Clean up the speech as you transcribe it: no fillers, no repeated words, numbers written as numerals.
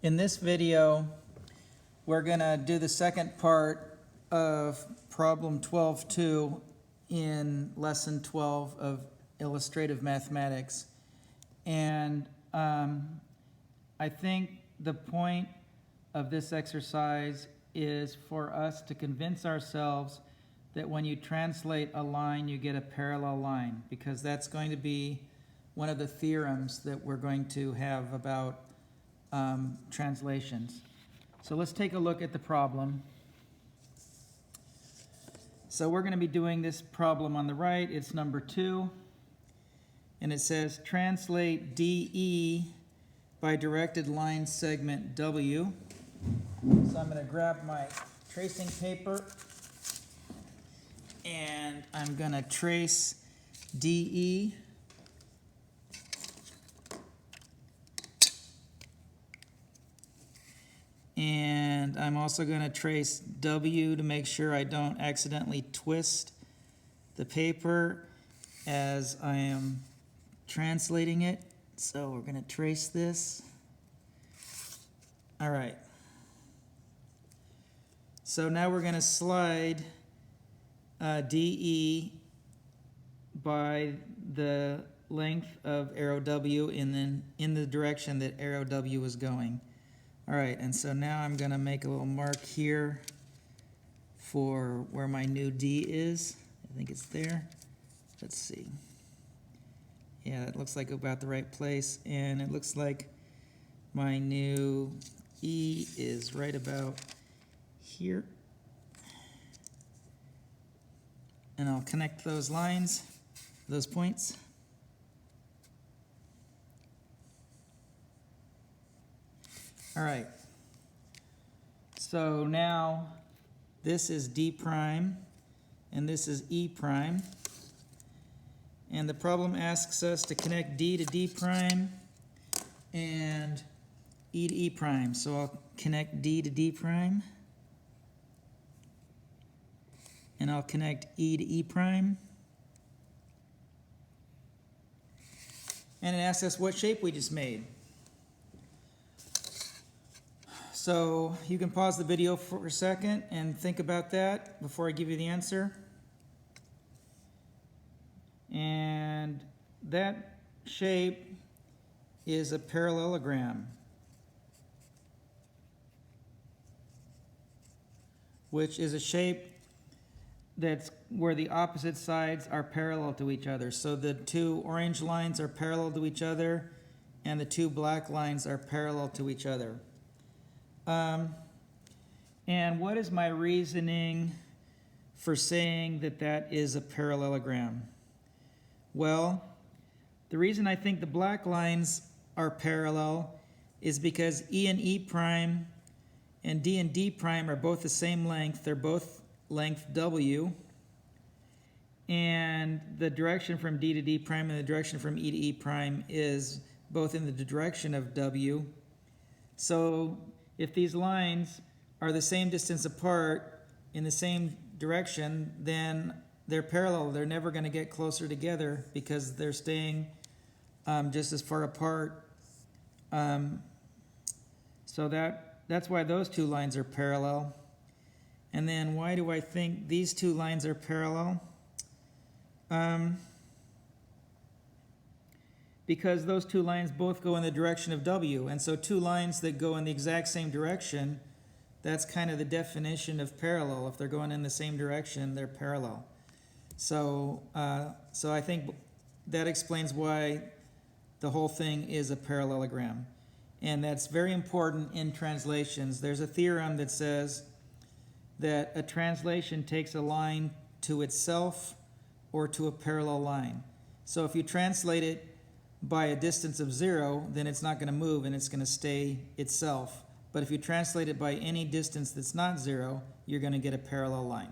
In this video, we're going to do the second part of problem 12.2 in lesson 12 of illustrative mathematics. And I think the point of this exercise is for us to convince ourselves that when you translate a line, you get a parallel line, because that's going to be one of the theorems that we're going to have about translations. So let's take a look at the problem. So we're going to be doing this problem on the right. It's number 2. And it says, translate DE by directed line segment W. So I'm going to grab my tracing paper, and I'm going to trace DE. And I'm also going to trace W to make sure I don't accidentally twist the paper as I am translating it. So we're going to trace this. All right. So now we're going to slide DE by the length of arrow W and then in the direction that arrow W is going. All right, and so now I'm going to make a little mark here for where my new D is. I think it's there. Let's see. Yeah, it looks like about the right place. And it looks like my new E is right about here. And I'll connect those lines, those points. All right, so now this is D prime, and this is E prime. And the problem asks us to connect D to D prime and E to E prime. So I'll connect D to D prime, and I'll connect E to E prime. And it asks us what shape we just made. So you can pause the video for a second and think about that before I give you the answer. And that shape is a parallelogram, which is a shape that's where the opposite sides are parallel to each other. So the two orange lines are parallel to each other, and the two black lines are parallel to each other. And what is my reasoning for saying that that is a parallelogram? Well, the reason I think the black lines are parallel is because E and E prime and D prime are both the same length. They're both length W. And the direction from D to D prime and the direction from E to E prime is both in the direction of W. So if these lines are the same distance apart in the same direction, then they're parallel. They're never going to get closer together because they're staying just as far apart. So that's why those two lines are parallel. And then why do I think these two lines are parallel? Because those two lines both go in the direction of W. And so two lines that go in the exact same direction, that's kind of the definition of parallel. If they're going in the same direction, they're parallel. So I think that explains why the whole thing is a parallelogram. And that's very important in translations. There's a theorem that says that a translation takes a line to itself or to a parallel line. So if you translate it by a distance of 0, then it's not going to move and it's going to stay itself. But if you translate it by any distance that's not 0, you're going to get a parallel line.